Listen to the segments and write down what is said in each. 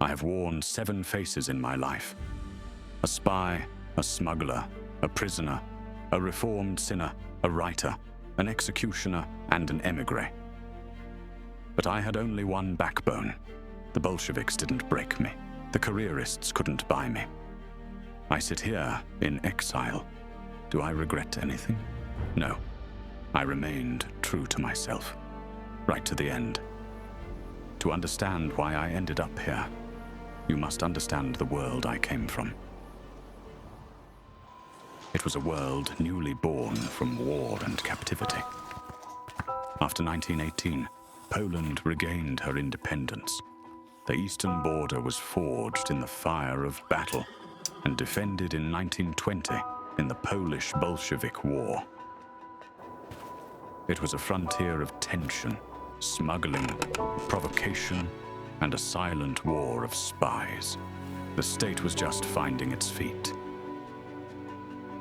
I have worn 7 faces in my life. A spy, a smuggler, a prisoner, a reformed sinner, a writer, an executioner, and an emigre. But I had only one backbone. The Bolsheviks didn't break me. The careerists couldn't buy me. I sit here in exile. Do I regret anything? No. I remained true to myself, right to the end. To understand why I ended up here, you must understand the world I came from. It was a world newly born from war and captivity. After 1918, Poland regained her independence. The eastern border was forged in the fire of battle and defended in 1920 in the Polish-Bolshevik War. It was a frontier of tension, smuggling, provocation, and a silent war of spies. The state was just finding its feet.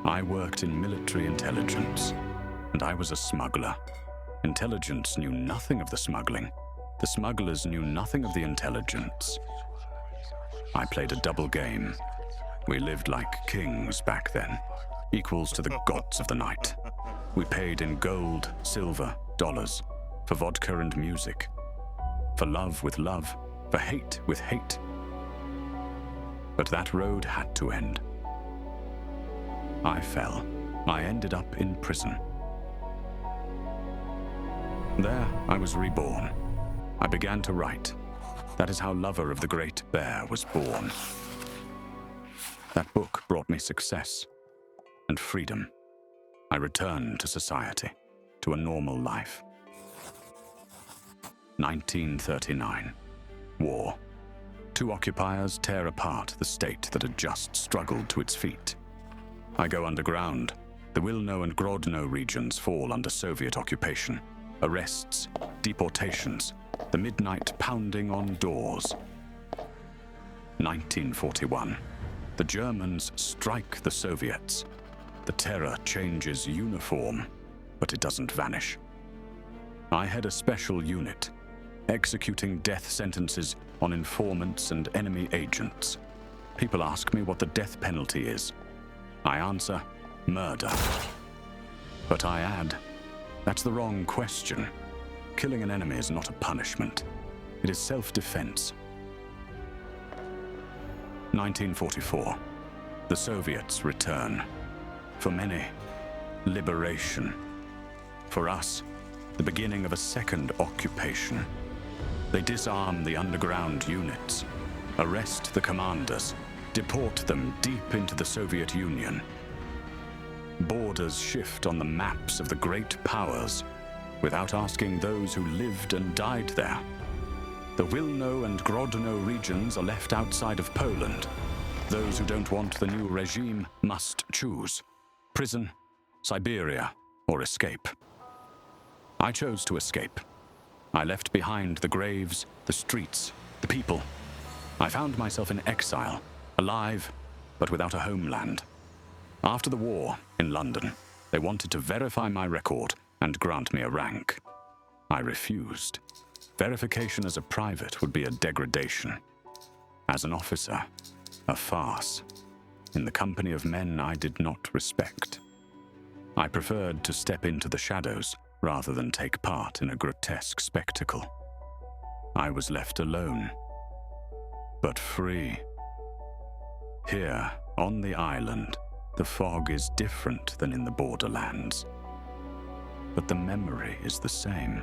I worked in military intelligence, and I was a smuggler. Intelligence knew nothing of the smuggling. The smugglers knew nothing of the intelligence. I played a double game. We lived like kings back then, equals to the gods of the night. We paid in gold, silver, dollars, for vodka and music, for love with love, for hate with hate. But that road had to end. I fell. I ended up in prison. There, I was reborn. I began to write. That is how Lover of the Great Bear was born. That book brought me success and freedom. I returned to society, to a normal life. 1939. War. 2 occupiers tear apart the state that had just struggled to its feet. I go underground. The Wilno and Grodno regions fall under Soviet occupation. Arrests, deportations, the midnight pounding on doors. 1941. The Germans strike the Soviets. The terror changes uniform, but it doesn't vanish. I head a special unit, executing death sentences on informants and enemy agents. People ask me what the death penalty is. I answer, murder. But I add, that's the wrong question. Killing an enemy is not a punishment. It is self-defense. 1944. The Soviets return. For many, liberation. For us, the beginning of a second occupation. They disarm the underground units, arrest the commanders, deport them deep into the Soviet Union. Borders shift on the maps of the great powers without asking those who lived and died there. The Wilno and Grodno regions are left outside of Poland. Those who don't want the new regime must choose. Prison, Siberia, or escape. I chose to escape. I left behind the graves, the streets, the people. I found myself in exile, alive, but without a homeland. After the war, in London, they wanted to verify my record and grant me a rank. I refused. Verification as a private would be a degradation. As an officer, a farce. In the company of men I did not respect. I preferred to step into the shadows rather than take part in a grotesque spectacle. I was left alone, but free. Here, on the island, the fog is different than in the borderlands. But the memory is the same.